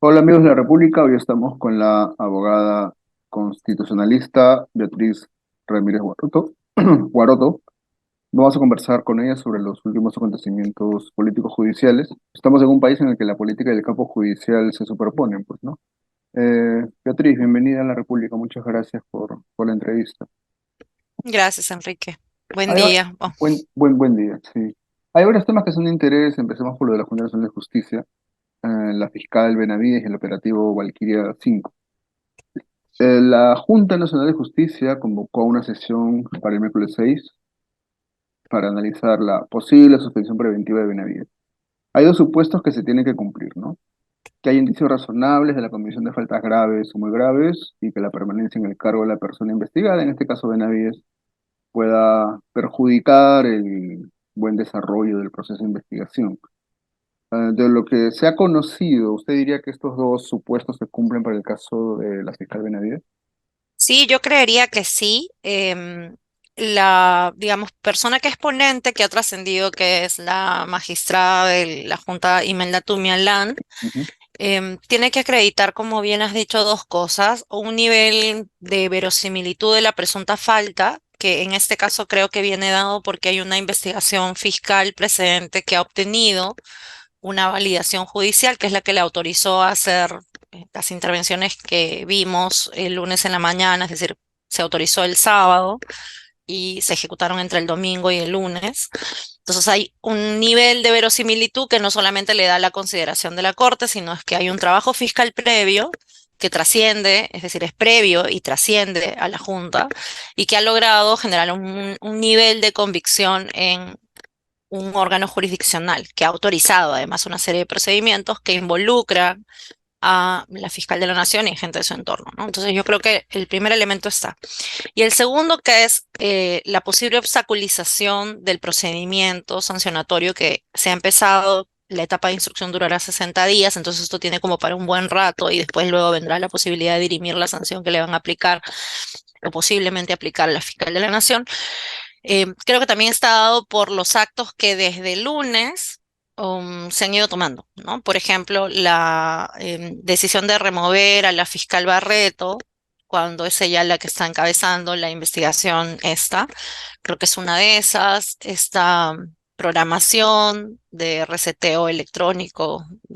Hola amigos de la República, hoy estamos con la abogada constitucionalista Beatriz Ramírez Guaroto. Guaroto. Vamos a conversar con ella sobre los últimos acontecimientos políticos judiciales. Estamos en un país en el que la política y el campo judicial se superponen, pues, ¿no? Beatriz, bienvenida a la República, muchas gracias por la entrevista. Gracias, Enrique. Buen Hay va- día. Oh, buen día, sí. Hay varios temas que son de interés, empecemos por lo de la Junta Nacional de Justicia, la fiscal Benavides y el operativo Valquiria 5. La Junta Nacional de Justicia convocó una sesión para el miércoles 6 para analizar la posible suspensión preventiva de Benavides. Hay dos supuestos que se tienen que cumplir, ¿no? Que hay indicios razonables de la comisión de faltas graves o muy graves y que la permanencia en el cargo de la persona investigada, en este caso Benavides, pueda perjudicar el buen desarrollo del proceso de investigación. De lo que se ha conocido, ¿usted diría que estos dos supuestos se cumplen para el caso de la fiscal Benavides? sí, yo creería que sí. La, digamos, persona que es ponente, que ha trascendido, que es la magistrada de la Junta Imelda Tumialán, Ujú. tiene que acreditar, como bien has dicho, dos cosas: un nivel de verosimilitud de la presunta falta, que en este caso creo que viene dado porque hay una investigación fiscal precedente que ha obtenido una validación judicial, que es la que le autorizó a hacer las intervenciones que vimos el lunes en la mañana, es decir, se autorizó el sábado y se ejecutaron entre el domingo y el lunes. Entonces hay un nivel de verosimilitud que no solamente le da la consideración de la Corte, sino es que hay un trabajo fiscal previo que trasciende, es decir, es previo y trasciende a la Junta, y que ha logrado generar un nivel de convicción en un órgano jurisdiccional que ha autorizado además una serie de procedimientos que involucran a la fiscal de la nación y gente de su entorno, ¿no? Entonces yo creo que el primer elemento está. Y el segundo, que es la posible obstaculización del procedimiento sancionatorio que se ha empezado. La etapa de instrucción durará 60 días, entonces esto tiene como para un buen rato y después luego vendrá la posibilidad de dirimir la sanción que le van a aplicar o posiblemente aplicar a la fiscal de la nación. Creo que también está dado por los actos que desde el lunes se han ido tomando, ¿no? Por ejemplo, la decisión de remover a la fiscal Barreto, cuando es ella la que está encabezando la investigación esta, creo que es una de esas. Esta programación de reseteo electrónico Mm.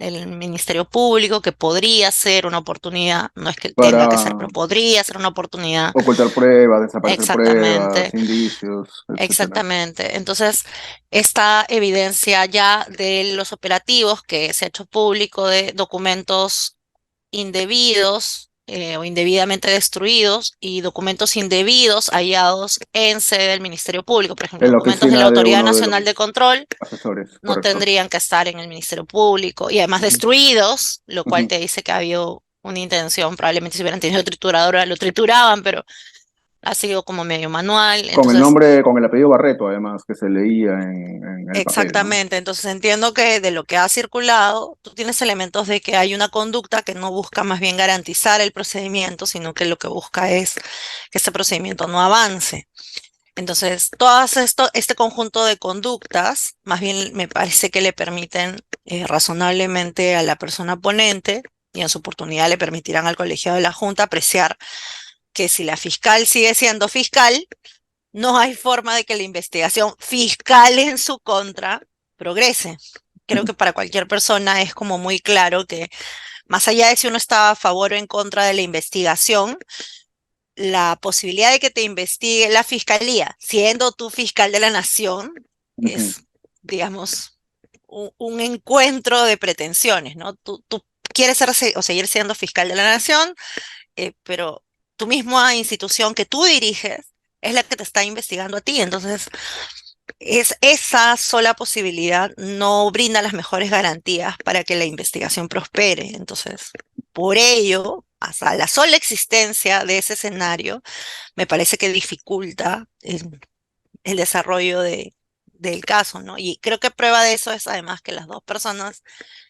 del Ministerio Público, que podría ser una oportunidad, no es que tenga que ser, Para pero podría ser una oportunidad. ocultar pruebas, desaparecer pruebas, Exactamente, indicios, etcétera. exactamente. Entonces, esta evidencia ya de los operativos que se ha hecho público de documentos indebidos o indebidamente destruidos y documentos indebidos hallados en sede del Ministerio Público, por ejemplo, En la documentos de la oficina de Autoridad uno de Nacional los de Control, asesores, no correcto. tendrían que estar en el Ministerio Público y además Ujú, destruidos, lo cual ujú. te dice que ha habido una intención. Probablemente si hubieran tenido trituradora lo trituraban, pero ha sido como medio manual. Con el Entonces, nombre, con el apellido Barreto, además, que se leía en el papel, ¿no? exactamente. Entonces entiendo que de lo que ha circulado, tú tienes elementos de que hay una conducta que no busca más bien garantizar el procedimiento, sino que lo que busca es que este procedimiento no avance. Entonces, este conjunto de conductas, más bien me parece que le permiten razonablemente a la persona ponente, y en su oportunidad le permitirán al colegiado de la Junta apreciar que si la fiscal sigue siendo fiscal, no hay forma de que la investigación fiscal en su contra progrese. Creo Ujú. que para cualquier persona es como muy claro que, más allá de si uno está a favor o en contra de la investigación, la posibilidad de que te investigue la fiscalía, siendo tú fiscal de la nación, Ujú. es, digamos, un encuentro de pretensiones, ¿no? Tú quieres ser o seguir siendo fiscal de la nación, pero tu misma institución que tú diriges es la que te está investigando a ti. Entonces, esa sola posibilidad no brinda las mejores garantías para que la investigación prospere. Entonces, por ello, hasta la sola existencia de ese escenario me parece que dificulta el desarrollo del caso, ¿no? Y creo que prueba de eso es además que las dos personas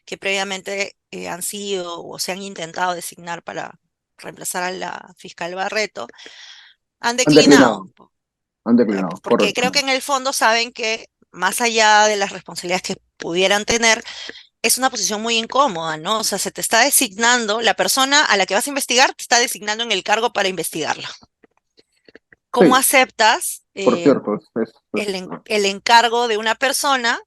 que previamente han sido o se han intentado designar para reemplazar a la fiscal Barreto han Han declinado, declinado, han declinado, porque creo correcto. que en el fondo saben que más allá de las responsabilidades que pudieran tener, es una posición muy incómoda, ¿no? O sea, se te está designando, la persona a la que vas a investigar te está designando en el cargo para investigarla. ¿Cómo Sí, aceptas por cierto, el encargo de una persona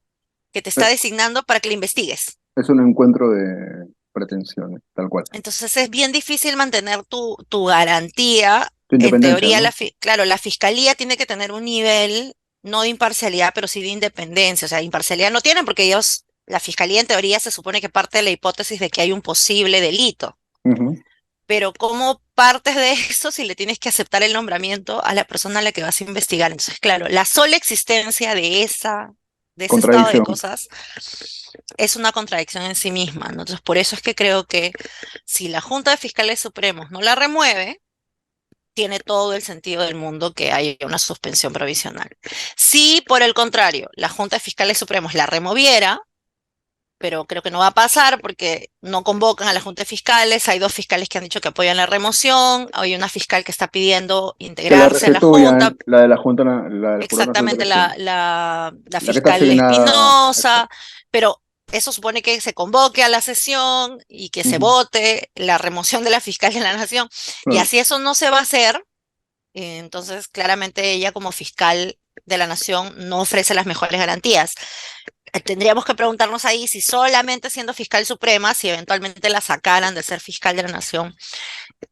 que te está es- designando para que la investigues? es un encuentro de pretensiones, tal cual. Entonces es bien difícil mantener tu garantía. Tu En independencia, teoría, ¿no? claro, la fiscalía tiene que tener un nivel, no de imparcialidad, pero sí de independencia. O sea, imparcialidad no tienen porque ellos, la fiscalía en teoría se supone que parte de la hipótesis de que hay un posible delito. Ujú. Pero ¿cómo partes de eso si le tienes que aceptar el nombramiento a la persona a la que vas a investigar? Entonces, claro, la sola existencia de ese estado de Contradicción. cosas es una contradicción en sí misma, ¿no? Entonces, por eso es que creo que si la Junta de Fiscales Supremos no la remueve, tiene todo el sentido del mundo que haya una suspensión provisional. Si, por el contrario, la Junta de Fiscales Supremos la removiera, pero creo que no va a pasar porque no convocan a la Junta de Fiscales. Hay dos fiscales que han dicho que apoyan la remoción. Hay una fiscal que está pidiendo Que la integrarse a la restituyan, Junta. la de la Junta, la del Jurado Nacional de Exactamente Elecciones. la La que está fiscal asignada. Espinosa, Exacto. pero eso supone que se convoque a la sesión y que se Ujú. vote la remoción de la fiscal de la Nación. Y Claro. así eso no se va a hacer. Entonces, claramente ella como fiscal de la Nación no ofrece las mejores garantías. Tendríamos que preguntarnos ahí si solamente siendo fiscal suprema, si eventualmente la sacaran de ser fiscal de la Nación,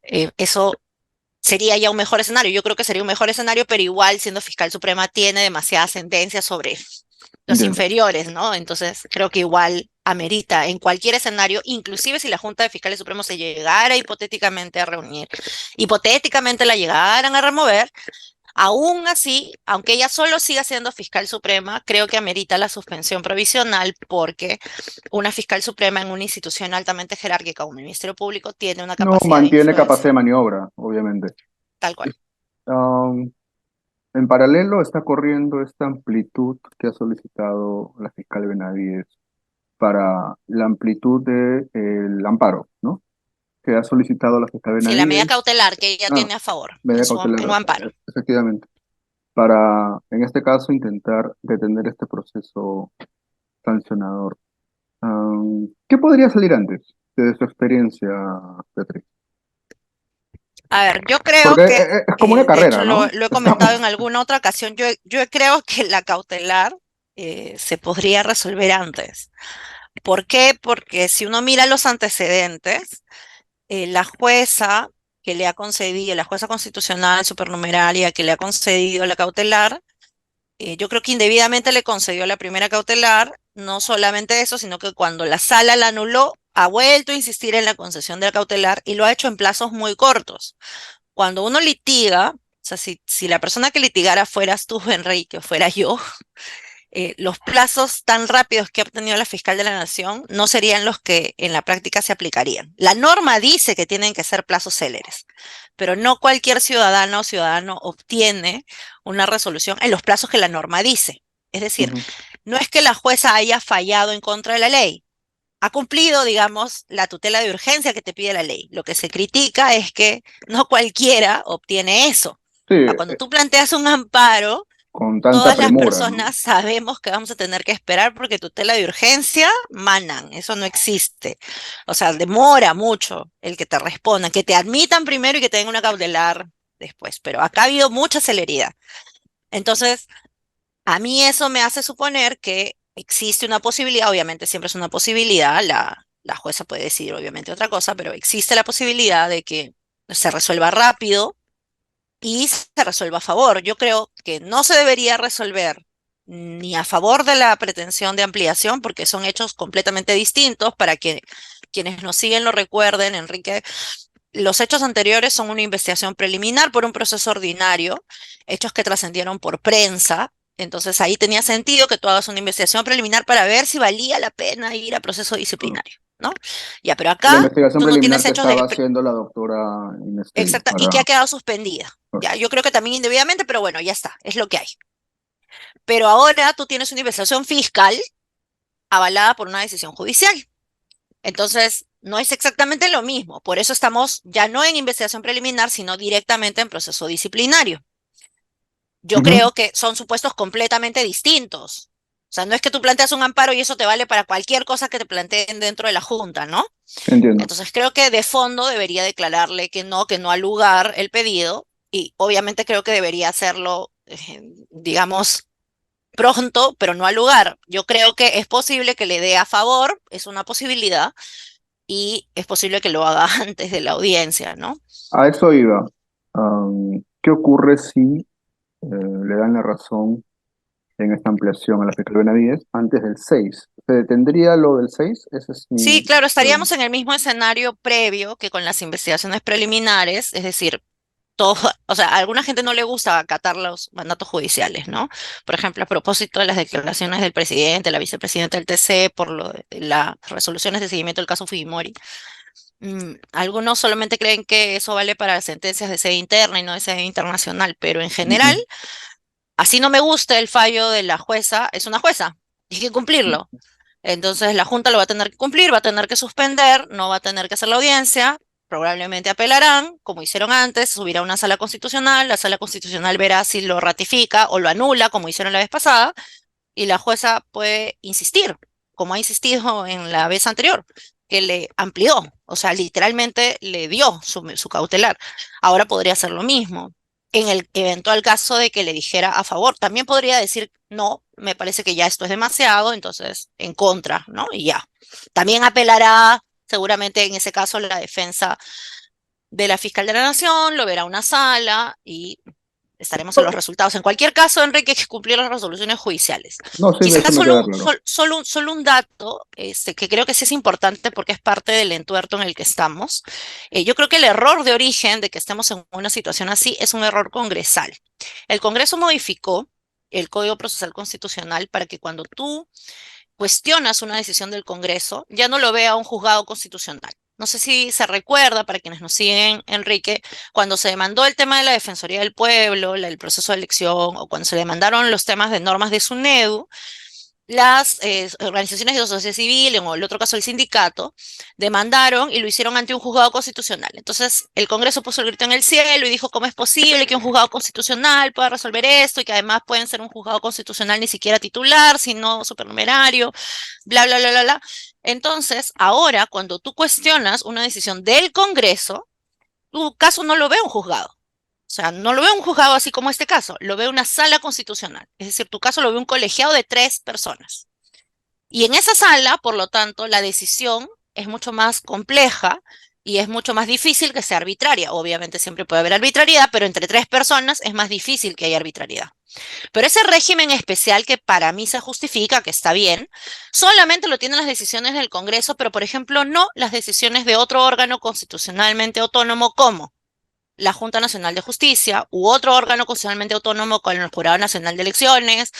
eso sería ya un mejor escenario. Yo creo que sería un mejor escenario, pero igual siendo fiscal suprema tiene demasiada ascendencia sobre los Entiendo. inferiores, ¿no? Entonces creo que igual amerita en cualquier escenario, inclusive si la Junta de Fiscales Supremos se llegara hipotéticamente a reunir, hipotéticamente la llegaran a remover, aún así, aunque ella solo siga siendo fiscal suprema, creo que amerita la suspensión provisional porque una fiscal suprema en una institución altamente jerárquica como el Ministerio Público tiene una No capacidad de mantiene capacidad de influencia, maniobra, obviamente. tal cual. Um, en paralelo está corriendo esta amplitud que ha solicitado la fiscal Benavides para la amplitud del amparo, ¿no? Que ha solicitado la fiscal Sí, la medida Benavides, cautelar que ella ah, tiene a favor medida en su cautelar, amparo. efectivamente, para, en este caso, intentar detener este proceso sancionador. ¿Qué podría salir antes de su experiencia, Beatriz? A ver, yo creo Porque que, es como una de hecho carrera, ¿no? lo he comentado en Estamos. alguna otra ocasión, yo creo que la cautelar se podría resolver antes. ¿Por qué? Porque si uno mira los antecedentes, la jueza que le ha concedido, la jueza constitucional supernumeraria que le ha concedido la cautelar, yo creo que indebidamente le concedió la primera cautelar, no solamente eso, sino que cuando la sala la anuló, ha vuelto a insistir en la concesión de la cautelar y lo ha hecho en plazos muy cortos. Cuando uno litiga, o sea, si la persona que litigara fueras tú, Enrique, o fuera yo, los plazos tan rápidos que ha obtenido la fiscal de la Nación no serían los que en la práctica se aplicarían. La norma dice que tienen que ser plazos céleres, pero no cualquier ciudadano o ciudadano obtiene una resolución en los plazos que la norma dice. Es decir, Ujú, no es que la jueza haya fallado en contra de la ley. Ha cumplido, digamos, la tutela de urgencia que te pide la ley. Lo que se critica es que no cualquiera obtiene eso. sí, Cuando tú planteas un amparo, con tanta todas las premura, ¿no? personas sabemos que vamos a tener que esperar porque tutela de urgencia manan, eso no existe. O sea, demora mucho el que te respondan, que te admitan primero y que te den una cautelar después, pero acá ha habido mucha celeridad. Entonces, a mí eso me hace suponer que existe una posibilidad, obviamente siempre es una posibilidad, la jueza puede decir obviamente otra cosa, pero existe la posibilidad de que se resuelva rápido y se resuelva a favor. Yo creo que no se debería resolver ni a favor de la pretensión de ampliación, porque son hechos completamente distintos para que quienes nos siguen lo recuerden, Enrique. Los hechos anteriores son una investigación preliminar por un proceso ordinario, hechos que trascendieron por prensa. Entonces ahí tenía sentido que tú hagas una investigación preliminar para ver si valía la pena ir a proceso disciplinario, ¿no? Ya, pero La acá investigación tú no preliminar tienes que hechos de estaba haciendo la doctora Inés Kelly exacta y para... que ha quedado suspendida. Ya, yo creo que también indebidamente, pero bueno, ya está, es lo que hay. Pero ahora tú tienes una investigación fiscal avalada por una decisión judicial. Entonces, no es exactamente lo mismo. Por eso estamos ya no en investigación preliminar, sino directamente en proceso disciplinario. Yo Ujú. creo que son supuestos completamente distintos. O sea, no es que tú planteas un amparo y eso te vale para cualquier cosa que te planteen dentro de la Junta, ¿no? Entiendo. Entonces creo que de fondo debería declararle que no al lugar el pedido y obviamente creo que debería hacerlo, digamos, pronto, pero no al lugar. Yo creo que es posible que le dé a favor, es una posibilidad, y es posible que lo haga antes de la audiencia, ¿no? A eso iba. ¿Qué ocurre si le dan la razón en esta ampliación a la fiscal Benavides antes del 6? ¿Se detendría lo del 6? Esa es mi Sí, claro, estaríamos pregunta. en el mismo escenario previo que con las investigaciones preliminares, es decir, todo, o sea, a alguna gente no le gusta acatar los mandatos judiciales, ¿no? Por ejemplo, a propósito de las declaraciones del presidente, la vicepresidenta del TC, por las resoluciones de seguimiento del caso Fujimori. Algunos solamente creen que eso vale para sentencias de sede interna y no de sede internacional, pero en general, Ujú. así no me gusta el fallo de la jueza, es una jueza, hay que cumplirlo. Entonces la Junta lo va a tener que cumplir, va a tener que suspender, no va a tener que hacer la audiencia, probablemente apelarán, como hicieron antes, subirá a una sala constitucional, la sala constitucional verá si lo ratifica o lo anula, como hicieron la vez pasada, y la jueza puede insistir, como ha insistido en la vez anterior, que le amplió, o sea, literalmente le dio su cautelar. Ahora podría hacer lo mismo. En el eventual caso de que le dijera a favor, también podría decir, no, me parece que ya esto es demasiado, entonces en contra, ¿no? Y ya. También apelará, seguramente en ese caso, la defensa de la fiscal de la Nación, lo verá una sala y estaremos en los resultados. En cualquier caso, Enrique, hay que cumplir las resoluciones judiciales. No, sí, eso Quizás me queda claro. solo un dato que creo que sí es importante porque es parte del entuerto en el que estamos. Yo creo que el error de origen de que estemos en una situación así es un error congresal. El Congreso modificó el Código Procesal Constitucional para que cuando tú cuestionas una decisión del Congreso, ya no lo vea un juzgado constitucional. No sé si se recuerda, para quienes nos siguen, Enrique, cuando se demandó el tema de la Defensoría del Pueblo, el proceso de elección, o cuando se demandaron los temas de normas de SUNEDU, las organizaciones de sociedad civil, o en el otro caso el sindicato, demandaron y lo hicieron ante un juzgado constitucional. Entonces el Congreso puso el grito en el cielo y dijo, ¿cómo es posible que un juzgado constitucional pueda resolver esto y que además pueden ser un juzgado constitucional ni siquiera titular, sino supernumerario, bla, bla, bla, bla, bla? Entonces, ahora, cuando tú cuestionas una decisión del Congreso, tu caso no lo ve un juzgado. O sea, no lo ve un juzgado así como este caso, lo ve una sala constitucional. Es decir, tu caso lo ve un colegiado de 3 personas. Y en esa sala, por lo tanto, la decisión es mucho más compleja y es mucho más difícil que sea arbitraria. Obviamente siempre puede haber arbitrariedad, pero entre 3 personas es más difícil que haya arbitrariedad. Pero ese régimen especial que para mí se justifica, que está bien, solamente lo tienen las decisiones del Congreso, pero por ejemplo no las decisiones de otro órgano constitucionalmente autónomo como la Junta Nacional de Justicia, u otro órgano constitucionalmente autónomo como el Jurado Nacional de Elecciones,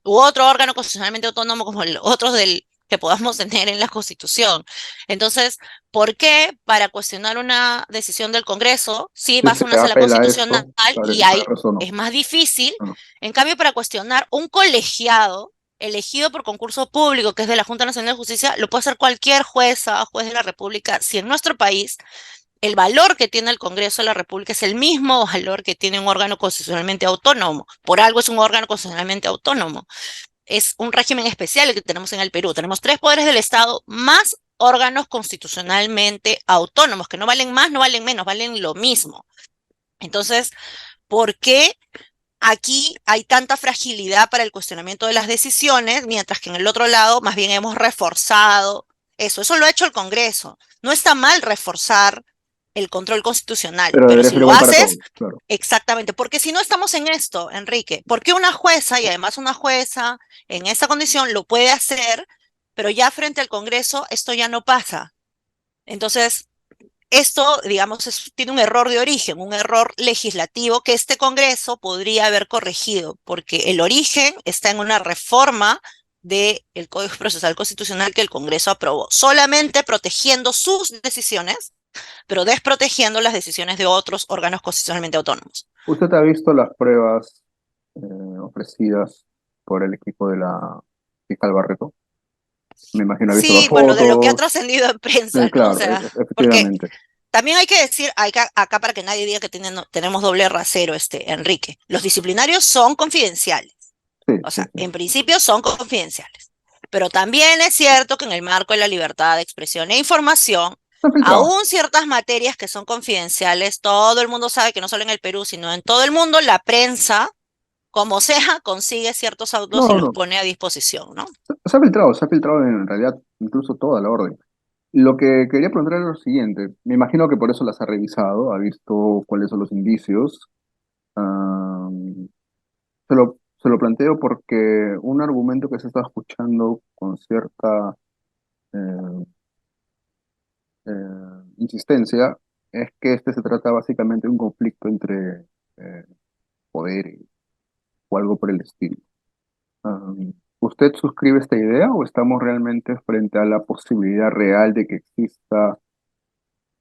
u otro órgano constitucionalmente autónomo como otros del que podamos tener en la Constitución. Entonces, ¿por qué para cuestionar una decisión del Congreso, si Si vas a se una sala apela a constitucional esto, claro, y si puede ahí razón o es más difícil? no. En cambio, para cuestionar un colegiado elegido por concurso público, que es de la Junta Nacional de Justicia, lo puede hacer cualquier jueza o juez de la República. Si en nuestro país el valor que tiene el Congreso de la República es el mismo valor que tiene un órgano constitucionalmente autónomo. Por algo es un órgano constitucionalmente autónomo. Es un régimen especial el que tenemos en el Perú. Tenemos 3 poderes del Estado más órganos constitucionalmente autónomos, que no valen más, no valen menos, valen lo mismo. Entonces, ¿por qué aquí hay tanta fragilidad para el cuestionamiento de las decisiones, mientras que en el otro lado más bien hemos reforzado eso? Eso lo ha hecho el Congreso. No está mal reforzar el control constitucional, Pero pero debería si ser lo igual para haces, todos, claro. exactamente, porque si no estamos en esto, Enrique, porque una jueza, y además una jueza en esta condición lo puede hacer, pero ya frente al Congreso esto ya no pasa. Entonces, esto, digamos, tiene un error de origen, un error legislativo que este Congreso podría haber corregido, porque el origen está en una reforma del Código Procesal Constitucional que el Congreso aprobó, solamente protegiendo sus decisiones, pero desprotegiendo las decisiones de otros órganos constitucionalmente autónomos. ¿Usted ha visto las pruebas ofrecidas por el equipo de la fiscal Barreto? Me imagino ha visto las Sí, bueno, de lo que ha fotos. trascendido en prensa, ¿no? O Claro, sea, porque efectivamente. también hay que decir, acá para que nadie diga que tenemos doble rasero, Enrique, los disciplinarios son confidenciales. Sí, O sí, sea, sí. en principio son confidenciales. Pero también es cierto que en el marco de la libertad de expresión e información, Se ha filtrado. aún ciertas materias que son confidenciales, todo el mundo sabe que no solo en el Perú, sino en todo el mundo, la prensa, como sea, consigue ciertos autos y No, los no. pone a disposición, ¿no? Se ha filtrado en realidad incluso toda la orden. Lo que quería preguntar es lo siguiente. Me imagino que por eso las ha revisado, ha visto cuáles son los indicios. Ah, se lo planteo porque un argumento que se está escuchando con cierta eh, insistencia es que este se trata básicamente de un conflicto entre eh, poderes o algo por el estilo. Ah, ¿Usted suscribe esta idea o estamos realmente frente a la posibilidad real de que exista,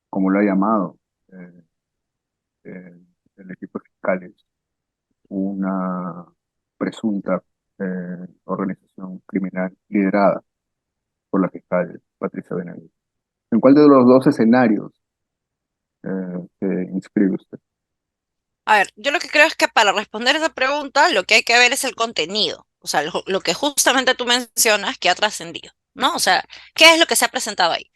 como lo ha llamado eh, eh, el equipo de fiscales, una presunta organización criminal liderada por la fiscal Patricia Benavides? ¿En cuál de los dos escenarios se inscribe usted? A ver, yo lo que creo es que para responder esa pregunta lo que hay que ver es el contenido, o sea, lo que justamente tú mencionas que ha trascendido, ¿no? O sea, ¿qué es lo que se ha presentado ahí?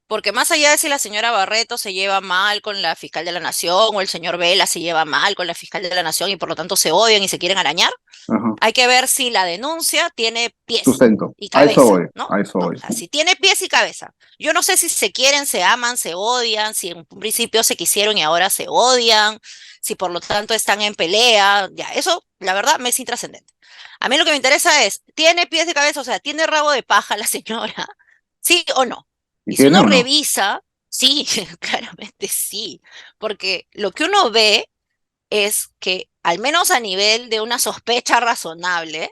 Porque más allá de si la señora Barreto se lleva mal con la fiscal de la Nación o el señor Vela se lleva mal con la fiscal de la Nación y por lo tanto se odian y se quieren arañar, Ajá. hay que ver si la denuncia tiene pies Sustento. y A eso voy, cabeza, ¿no? a eso ¿No? O voy. sea, si tiene pies y cabeza. Yo no sé si se quieren, se aman, se odian, si en un principio se quisieron y ahora se odian, si por lo tanto están en pelea, ya, eso la verdad me es intrascendente. A mí lo que me interesa es, ¿tiene pies y cabeza? O sea, ¿tiene rabo de paja la señora? ¿Sí o no? ¿Y Y si tiene uno o no? revisa, sí, claramente sí, porque lo que uno ve es que, al menos a nivel de una sospecha razonable,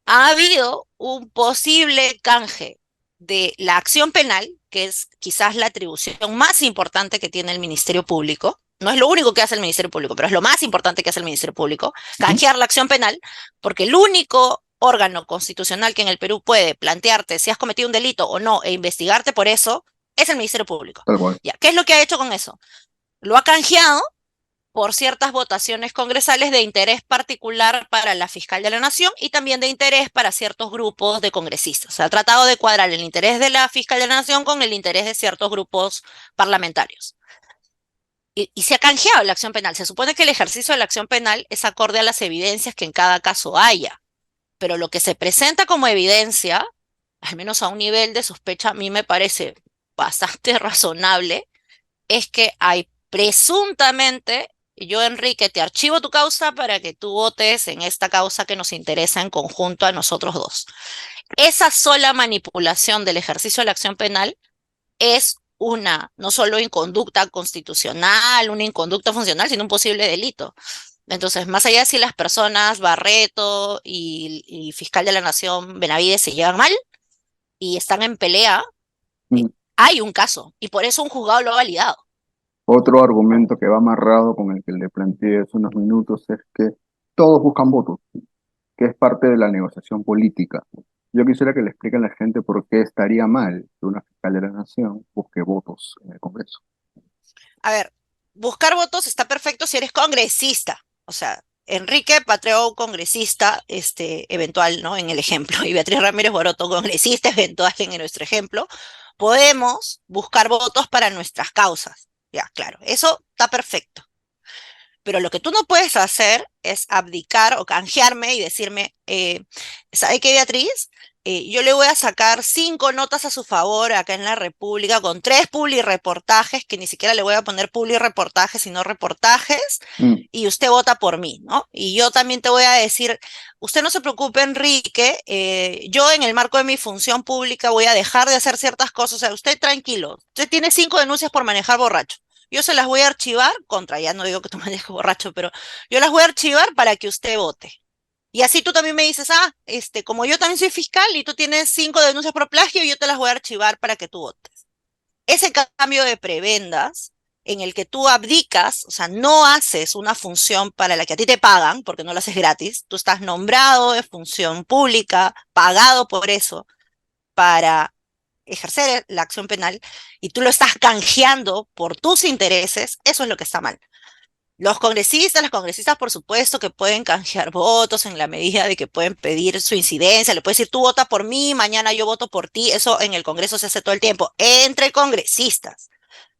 ha habido un posible canje de la acción penal, que es quizás la atribución más importante que tiene el Ministerio Público. No es lo único que hace el Ministerio Público, pero es lo más importante que hace el Ministerio Público, Ujú. canjear la acción penal, porque el único órgano constitucional que en el Perú puede plantearte si has cometido un delito o no e investigarte por eso es el Ministerio Público. Tal cual. Ya, ¿qué es lo que ha hecho con eso? Lo ha canjeado por ciertas votaciones congresales de interés particular para la fiscal de la Nación y también de interés para ciertos grupos de congresistas. Se ha tratado de cuadrar el interés de la fiscal de la Nación con el interés de ciertos grupos parlamentarios. Y se ha canjeado la acción penal. Se supone que el ejercicio de la acción penal es acorde a las evidencias que en cada caso haya, pero lo que se presenta como evidencia, al menos a un nivel de sospecha, a mí me parece bastante razonable, es que hay presuntamente, yo Enrique, te archivo tu causa para que tú votes en esta causa que nos interesa en conjunto a nosotros dos. Esa sola manipulación del ejercicio de la acción penal es una, no solo inconducta constitucional, una inconducta funcional, sino un posible delito. Entonces, más allá de si las personas, Barreto y fiscal de la Nación, Benavides, se llevan mal y están en pelea, Mm. hay un caso y por eso un juzgado lo ha validado. Otro argumento que va amarrado con el que le planteé hace unos minutos es que todos buscan votos, que es parte de la negociación política. Yo quisiera que le expliquen a la gente por qué estaría mal que una fiscal de la nación busque votos en el Congreso. A ver, buscar votos está perfecto si eres congresista. O sea, Enrique Patreo, congresista, eventual, ¿no? En el ejemplo, y Beatriz Ramírez Boroto, congresista eventual en nuestro ejemplo, podemos buscar votos para nuestras causas. Ya, claro, eso está perfecto. Pero lo que tú no puedes hacer es abdicar o canjearme y decirme, ¿sabe qué, Beatriz? Yo le voy a sacar 5 notas a su favor acá en la República con 3 publireportajes, que ni siquiera le voy a poner publireportajes, sino reportajes, Mm. y usted vota por mí, ¿no? Y yo también te voy a decir, usted no se preocupe, Enrique, yo en el marco de mi función pública voy a dejar de hacer ciertas cosas, o sea, usted tranquilo, usted tiene 5 denuncias por manejar borracho. Yo se las voy a archivar contra, ya no digo que tú manejes borracho, pero yo las voy a archivar para que usted vote. Y así tú también me dices, como yo también soy fiscal y tú tienes 5 denuncias por plagio, yo te las voy a archivar para que tú votes. Ese cambio de prebendas en el que tú abdicas, o sea, no haces una función para la que a ti te pagan, porque no la haces gratis, tú estás nombrado de función pública, pagado por eso, para ejercer la acción penal, y tú lo estás canjeando por tus intereses, eso es lo que está mal. Las congresistas, por supuesto, que pueden canjear votos en la medida de que pueden pedir su incidencia. Le puedes decir, tú vota por mí, mañana yo voto por ti. Eso en el Congreso se hace todo el tiempo, entre congresistas.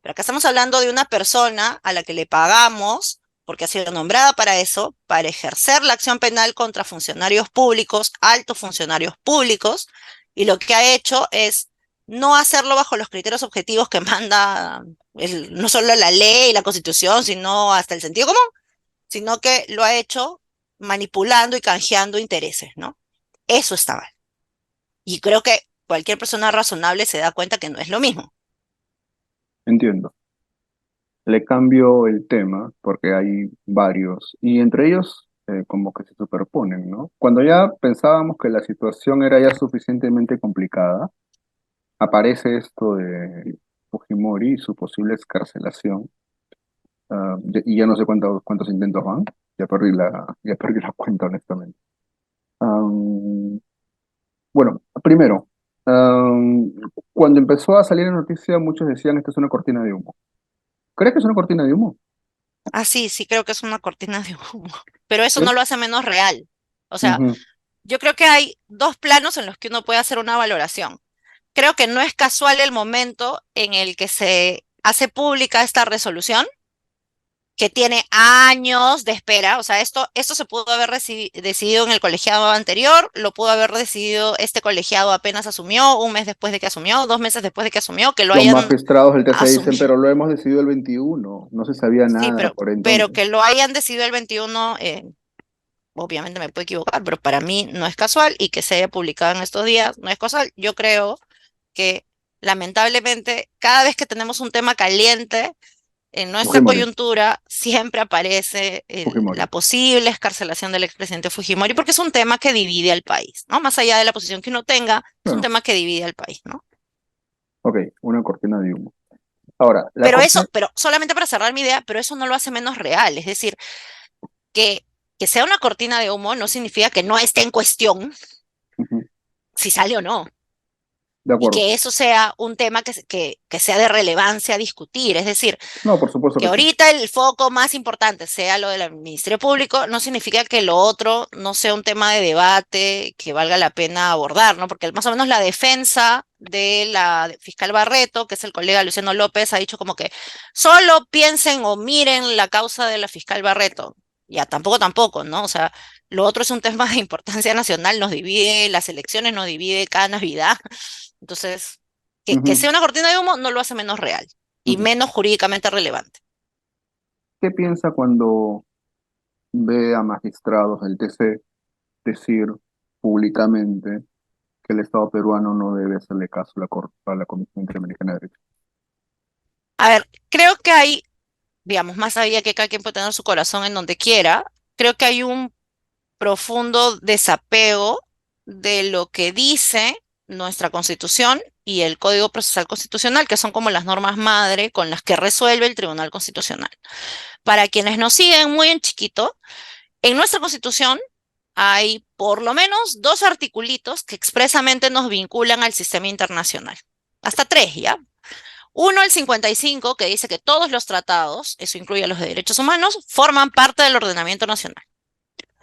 Pero acá estamos hablando de una persona a la que le pagamos, porque ha sido nombrada para eso, para ejercer la acción penal contra funcionarios públicos, altos funcionarios públicos, y lo que ha hecho es no hacerlo bajo los criterios objetivos que manda no solo la ley y la constitución, sino hasta el sentido común, sino que lo ha hecho manipulando y canjeando intereses, ¿no? Eso está mal. Y creo que cualquier persona razonable se da cuenta que no es lo mismo. Entiendo. Le cambio el tema porque hay varios y entre ellos como que se superponen, ¿no? Cuando ya pensábamos que la situación era ya suficientemente complicada, aparece esto de Fujimori y su posible escarcelación. Y ya no sé cuántos intentos van. Ya perdí la cuenta, honestamente. Am, bueno, primero, am, cuando empezó a salir la noticia, muchos decían esto es una cortina de humo. ¿Crees que es una cortina de humo? Ah, sí, sí creo que es una cortina de humo, pero eso no ¿Crees? lo hace menos real. O sea, Ujú. yo creo que hay dos planos en los que uno puede hacer una valoración. Creo que no es casual el momento en el que se hace pública esta resolución, que tiene años de espera. O sea, esto se pudo haber decidido en el colegiado anterior, lo pudo haber decidido este colegiado apenas asumió, un mes después de que asumió, 2 meses después de que asumió, que lo Los hayan magistrados del TC dicen, asumido. pero lo hemos decidido el 21, no se sabía Sí, nada por pero entonces. que lo hayan decidido el 21, obviamente me puedo equivocar, pero para mí no es casual y que se haya publicado en estos días no es casual. Yo creo que lamentablemente cada vez que tenemos un tema caliente en nuestra Fujimori, coyuntura siempre aparece la Fujimori. posible escarcelación del expresidente Fujimori porque es un tema que divide al país, ¿no? Más allá de la posición que uno tenga, es un Claro, tema que divide al país, ¿no? ok, una cortina de humo. Ahora, la Pero cortina... eso, pero solamente para cerrar mi idea, pero eso no lo hace menos real. Es decir, que, que sea una cortina de humo no significa que no esté en cuestión Ujú, si sale o no. de Y acuerdo. que eso sea un tema que sea de relevancia a discutir. Es decir, No, por supuesto que que sí. ahorita el foco más importante sea lo del Ministerio Público, no significa que lo otro no sea un tema de debate que valga la pena abordar, ¿no? Porque más o menos la defensa de la fiscal Barreto, que es el colega Luciano López, ha dicho como que solo piensen o miren la causa de la fiscal Barreto. Ya, tampoco, ¿no? O sea, lo otro es un tema de importancia nacional, nos divide, las elecciones nos divide cada Navidad. Entonces, que Ujú, sea una cortina de humo no lo hace menos real y ujú. menos jurídicamente relevante. ¿Qué piensa cuando ve a magistrados del TC decir públicamente que el Estado peruano no debe hacerle caso a la Comisión Interamericana de Derechos? A ver, creo que hay, digamos, más allá que cada quien puede tener su corazón en donde quiera, creo que hay un profundo desapego de lo que dice nuestra Constitución y el Código Procesal Constitucional, que son como las normas madre con las que resuelve el Tribunal Constitucional. Para quienes nos siguen muy en chiquito, en nuestra Constitución hay por lo menos dos articulitos que expresamente nos vinculan al sistema internacional. Hasta tres, ¿ya? Uno, el 55, que dice que todos los tratados, eso incluye a los de derechos humanos, forman parte del ordenamiento nacional.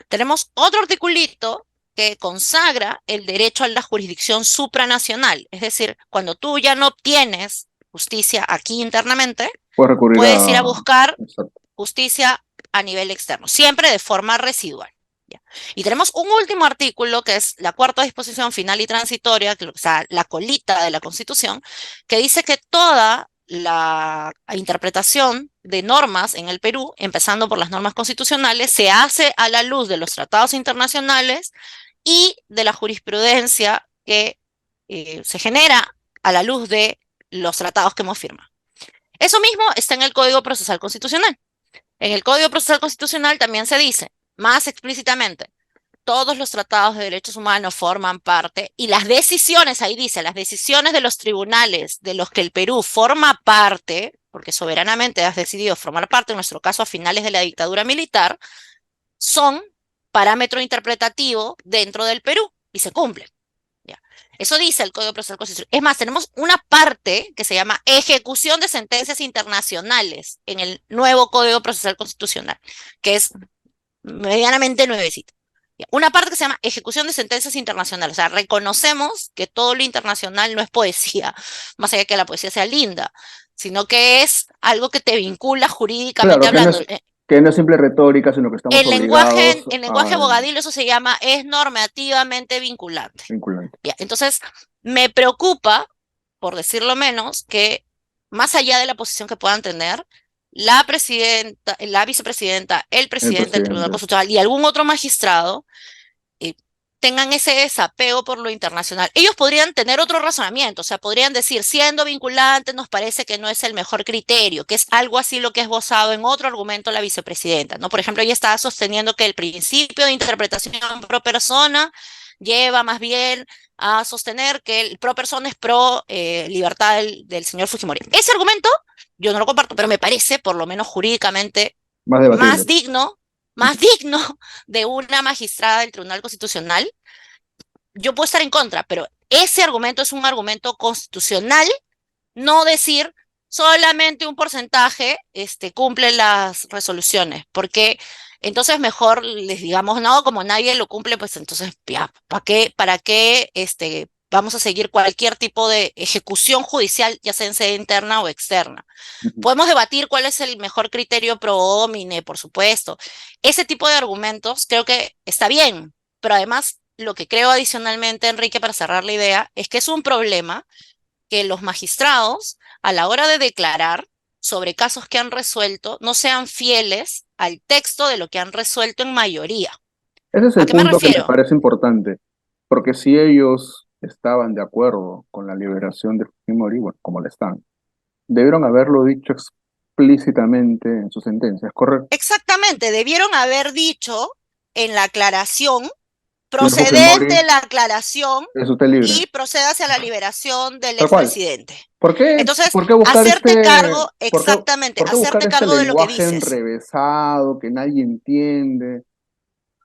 Tenemos otro articulito que consagra el derecho a la jurisdicción supranacional, es decir, cuando tú ya no obtienes justicia aquí internamente, Puede recurrir puedes ir a... a buscar Exacto. justicia a nivel externo, siempre de forma residual. ¿Ya? Y tenemos un último artículo que es la cuarta disposición final y transitoria, que, o sea, la colita de la Constitución, que dice que toda la interpretación de normas en el Perú, empezando por las normas constitucionales, se hace a la luz de los tratados internacionales y de la jurisprudencia que se genera a la luz de los tratados que hemos firmado. Eso mismo está en el Código Procesal Constitucional. En el Código Procesal Constitucional también se dice, más explícitamente, todos los tratados de derechos humanos forman parte y las decisiones, ahí dice, las decisiones de los tribunales de los que el Perú forma parte, porque soberanamente has decidido formar parte, en nuestro caso a finales de la dictadura militar, son parámetro interpretativo dentro del Perú y se cumplen. ¿Ya? Eso dice el Código Procesal Constitucional. Es más, tenemos una parte que se llama ejecución de sentencias internacionales en el nuevo Código Procesal Constitucional, que es medianamente nuevecito. Una parte que se llama ejecución de sentencias internacionales. O sea, reconocemos que todo lo internacional no es poesía, más allá de que la poesía sea linda, sino que es algo que te vincula jurídicamente Claro, hablando. que no es simple retórica, sino que estamos obligados En lenguaje a abogadil eso se llama es normativamente vinculante. vinculante. Bien, entonces me preocupa, por decirlo menos, que más allá de la posición que puedan tener, la presidenta, la vicepresidenta, el El presidente del Tribunal presidente. Constitucional y algún otro magistrado eh, tengan ese desapego por lo internacional. Ellos podrían tener otro razonamiento, o sea, podrían decir, siendo vinculante, nos parece que no es el mejor criterio, que es algo así lo que es esbozado en otro argumento la vicepresidenta, ¿no? Por ejemplo, ella estaba sosteniendo que el principio de interpretación pro persona lleva más bien a sostener que el pro persona es pro libertad del señor Fujimori. Ese argumento yo no lo comparto, pero me parece, por lo menos jurídicamente, Más más debatible. digno, más digno de una magistrada del Tribunal Constitucional. Yo puedo estar en contra, pero ese argumento es un argumento constitucional, no decir solamente un porcentaje cumple las resoluciones, porque entonces mejor les digamos, no, como nadie lo cumple, pues entonces, ya, para qué vamos a seguir cualquier tipo de ejecución judicial, ya sea en sede interna o externa? Ujú. Podemos debatir cuál es el mejor criterio pro homine, por supuesto. Ese tipo de argumentos creo que está bien, pero además lo que creo adicionalmente, Enrique, para cerrar la idea, es que es un problema que los magistrados, a la hora de declarar sobre casos que han resuelto, no sean fieles al texto de lo que han resuelto en mayoría. Ese es ¿A el qué me punto que me refiero? parece importante, porque si ellos estaban de acuerdo con la liberación de Fujimori, bueno, como lo están, debieron haberlo dicho explícitamente en sus sentencias, ¿correcto? Exactamente, debieron haber dicho en la aclaración Señor procedente Fujimori, la aclaración es usted libre. y proceda hacia la liberación del Tal cual. expresidente. ¿Por qué, Entonces, por qué buscar hacerte cargo, exactamente, por qué buscar hacerte este cargo de lo que lenguaje dices. enrevesado que nadie entiende,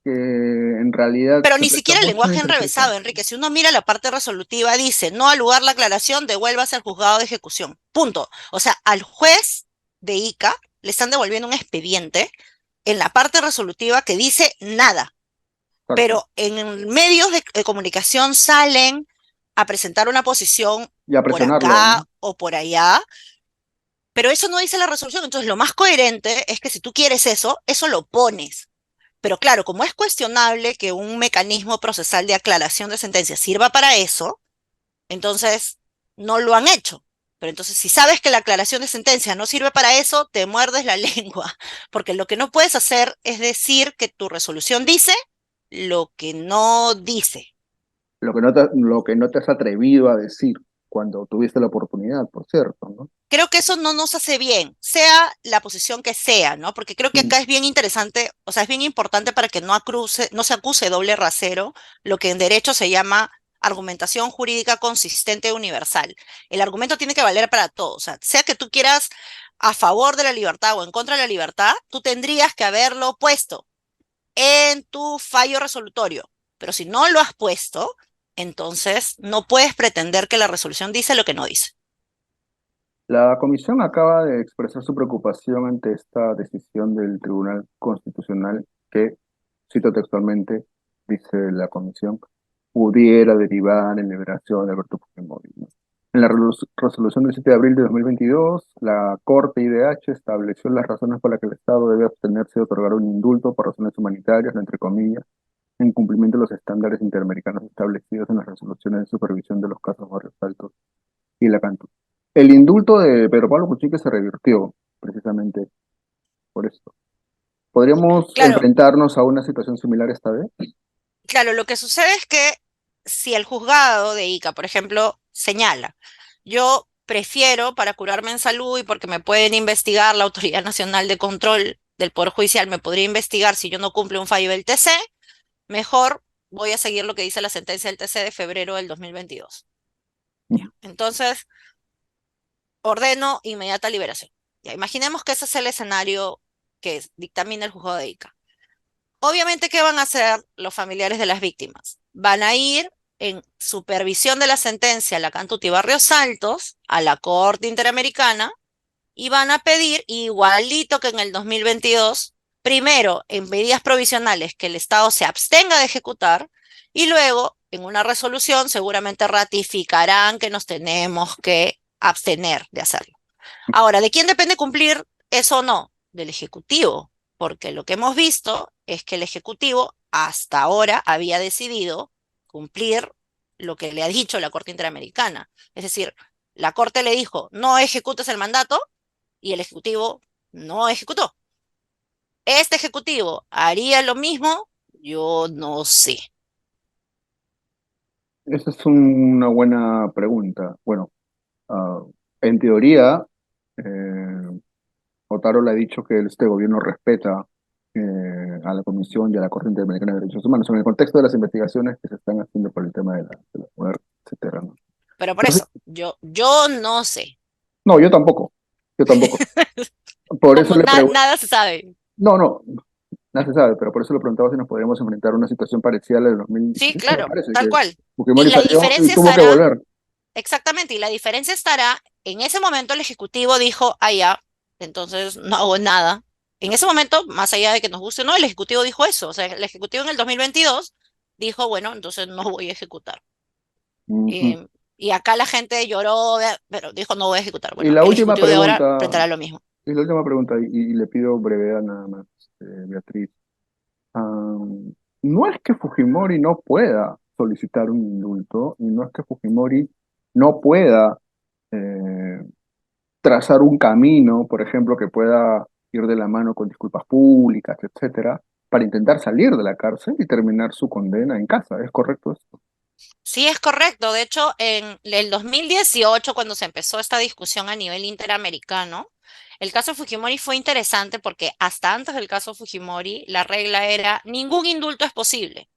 que en realidad Pero se ni presta siquiera el mucho a lenguaje enrevesado, interpretación? Enrique. Si uno mira la parte resolutiva, dice, no al lugar la aclaración, devuélvase al juzgado de ejecución. Punto. O sea, al juez de ICA le están devolviendo un expediente en la parte resolutiva que dice nada. Exacto. Pero en medios de comunicación salen a presentar una posición Y a por presionarlo, acá ¿no? o por allá, pero eso no dice la resolución. Entonces, lo más coherente es que si tú quieres eso, eso lo pones. Pero claro, como es cuestionable que un mecanismo procesal de aclaración de sentencia sirva para eso, entonces no lo han hecho. Pero entonces, si sabes que la aclaración de sentencia no sirve para eso, te muerdes la lengua, porque lo que no puedes hacer es decir que tu resolución dice lo que no dice. Lo que no te has atrevido a decir cuando tuviste la oportunidad, por cierto, ¿no? Creo que eso no nos hace bien, sea la posición que sea, ¿no? Porque creo que Mm. acá es bien interesante, o sea, es bien importante para que no se acuse doble rasero, lo que en derecho se llama argumentación jurídica consistente e universal. El argumento tiene que valer para todos, o sea que tú quieras a favor de la libertad o en contra de la libertad, tú tendrías que haberlo puesto en tu fallo resolutorio. Pero si no lo has puesto, entonces no puedes pretender que la resolución dice lo que no dice. La comisión acaba de expresar su preocupación ante esta decisión del Tribunal Constitucional que, cito textualmente, dice la comisión, pudiera derivar en liberación de Alberto Fujimori, ¿no? En la resolución del 7 de abril de 2022, la Corte IDH estableció las razones por las que el Estado debe abstenerse de otorgar un indulto por razones humanitarias, entre comillas, en cumplimiento de los estándares interamericanos establecidos en las resoluciones de supervisión de los casos Barrios Altos y la Cantú. El indulto de Pedro Pablo Kuczynski se revirtió precisamente por esto. ¿Podríamos Claro, enfrentarnos a una situación similar esta vez? claro, lo que sucede es que si el juzgado de ICA, por ejemplo, señala, yo prefiero para curarme en salud y porque me pueden investigar la Autoridad Nacional de Control del Poder Judicial, me podría investigar si yo no cumplo un fallo del TC, mejor voy a seguir lo que dice la sentencia del TC de febrero del 2022. Ya. Entonces, ordeno inmediata liberación. Ya, imaginemos que ese es el escenario que dictamina el juzgado de ICA. Obviamente, ¿qué van a hacer los familiares de las víctimas? Van a ir en supervisión de la sentencia Lacantuti y Barrios Altos a la Corte Interamericana y van a pedir, igualito que en el 2022, primero en medidas provisionales que el Estado se abstenga de ejecutar y luego en una resolución seguramente ratificarán que nos tenemos que abstener de hacerlo. Ahora, ¿de quién depende cumplir eso o no? Del Ejecutivo, porque lo que hemos visto es que el Ejecutivo hasta ahora había decidido cumplir lo que le ha dicho la Corte Interamericana. Es decir, la Corte le dijo, no ejecutes el mandato y el Ejecutivo no ejecutó. ¿Este Ejecutivo haría lo mismo? Yo no sé. Esa es una buena pregunta. Bueno, ah, en teoría, eh, Otárola ha dicho que este gobierno respeta a la Comisión y a la Corte Interamericana de Derechos Humanos en el contexto de las investigaciones que se están haciendo por el tema de la muerte, etcétera, ¿no? Pero por Entonces, eso, yo no sé. no, yo tampoco, yo tampoco. Por eso Como le pregunto, nada se sabe. no, no, no se sabe, pero por eso le preguntaba si nos podríamos enfrentar a una situación parecida a la del Sí, 2017, me claro, parece, tal que cual. Y Fujimori la salió y diferencia tuvo que estará, volver. exactamente, y la diferencia estará, en ese momento el Ejecutivo dijo, ah, ya, entonces no hago nada. En ese momento, más allá de que nos guste o no, el Ejecutivo dijo eso. O sea, el Ejecutivo en el 2022 dijo, bueno, entonces no voy a ejecutar. Ujú. Y acá la gente lloró, pero dijo, no voy a ejecutar. Y Bueno, la el última Ejecutivo de ahora pregunta, enfrentará lo mismo. y la última pregunta, y le pido brevedad nada más, Beatriz. No es que Fujimori no pueda solicitar un indulto, y no es que Fujimori no pueda eh, trazar un camino, por ejemplo, que pueda ir de la mano con disculpas públicas, etcétera, para intentar salir de la cárcel y terminar su condena en casa. ¿Es correcto esto? Sí, es correcto. De hecho, en el 2018, cuando se empezó esta discusión a nivel interamericano, el caso Fujimori fue interesante porque hasta antes del caso Fujimori, la regla era ningún indulto es posible.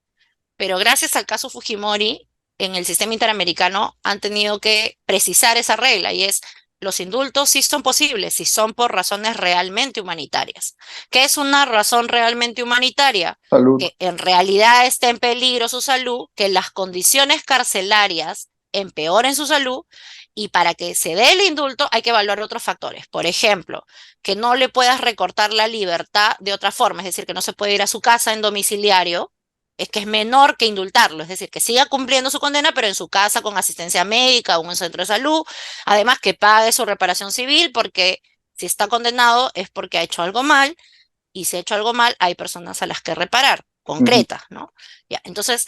Pero gracias al caso Fujimori, en el sistema interamericano han tenido que precisar esa regla y es los indultos sí son posibles si son por razones realmente humanitarias. ¿Qué es una razón realmente humanitaria? Salud. Que en realidad esté en peligro su salud, que las condiciones carcelarias empeoren su salud y para que se dé el indulto hay que evaluar otros factores. Por ejemplo, que no le puedas recortar la libertad de otra forma, es decir, que no se puede ir a su casa en domiciliario es que es menor que indultarlo, es decir, que siga cumpliendo su condena, pero en su casa con asistencia médica o en un centro de salud, además que pague su reparación civil, porque si está condenado es porque ha hecho algo mal, y si ha hecho algo mal, hay personas a las que reparar, Ujú. concretas, ¿no? Ya, entonces,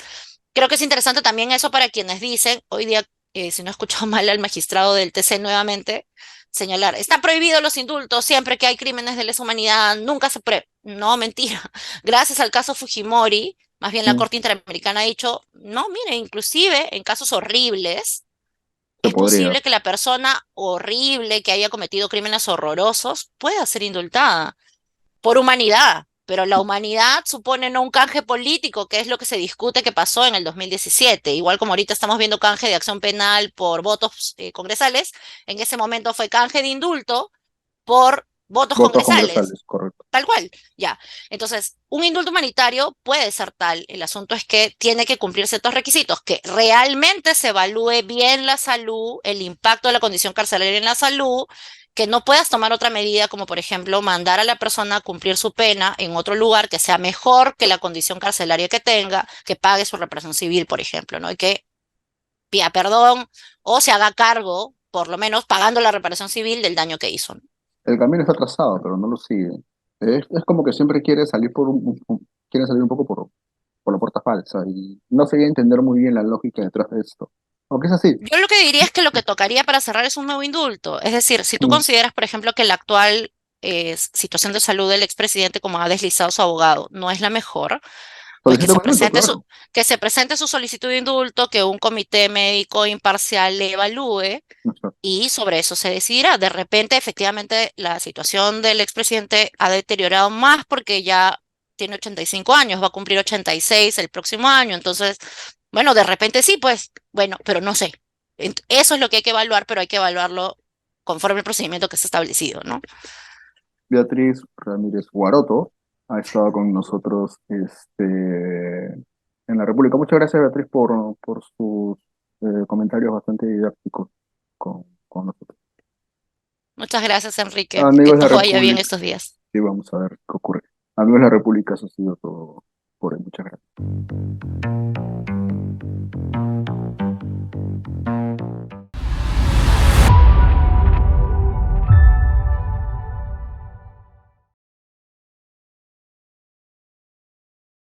creo que es interesante también eso para quienes dicen, hoy día, si no he escuchado mal al magistrado del TC nuevamente, señalar, están prohibidos los indultos siempre que hay crímenes de lesa humanidad, nunca se pre... No, mentira. Gracias al caso Fujimori, más bien la Mm, Corte Interamericana ha dicho, no, mire, inclusive en casos horribles, se es podría. posible que la persona horrible que haya cometido crímenes horrorosos pueda ser indultada por humanidad, pero la humanidad supone no un canje político, que es lo que se discute que pasó en el 2017. Igual como ahorita estamos viendo canje de acción penal por votos congresales, en ese momento fue canje de indulto por votos Votos congresales. congresales, correcto. Tal cual, ya. Entonces, un indulto humanitario puede ser tal. El asunto es que tiene que cumplir ciertos requisitos, que realmente se evalúe bien la salud, el impacto de la condición carcelaria en la salud, que no puedas tomar otra medida, como por ejemplo mandar a la persona a cumplir su pena en otro lugar que sea mejor que la condición carcelaria que tenga, que pague su reparación civil, por ejemplo, ¿no? Y que pida perdón o se haga cargo, por lo menos pagando la reparación civil del daño que hizo, ¿no? El camino está trazado, pero no lo sigue. Es como que siempre quiere salir quiere salir un poco por la puerta falsa y no se a entender muy bien la lógica detrás de esto. Aunque es así. Yo lo que diría es que lo que tocaría para cerrar es un nuevo indulto. Es decir, si tú Mm. consideras, por ejemplo, que la actual situación de salud del expresidente, como ha deslizado su abogado, no es la mejor, pues Solicito un indulto, claro. que se presente su solicitud de indulto, que un comité médico imparcial le evalúe No sé. y sobre eso se decidirá. De repente, efectivamente, la situación del expresidente ha deteriorado más porque ya tiene 85 años, va a cumplir 86 el próximo año. Entonces, bueno, de repente sí, pues, bueno, pero no sé. Eso es lo que hay que evaluar, pero hay que evaluarlo conforme el procedimiento que está establecido, ¿no? Beatriz Ramírez Guaroto ha estado con nosotros en en la República. Muchas gracias, Beatriz, por sus comentarios bastante didácticos con nosotros. Muchas gracias, Enrique. Que Amigos de la todo vaya bien República, estos días. sí, vamos a ver qué ocurre. Amigos de la República, eso ha sido todo por hoy. Muchas gracias.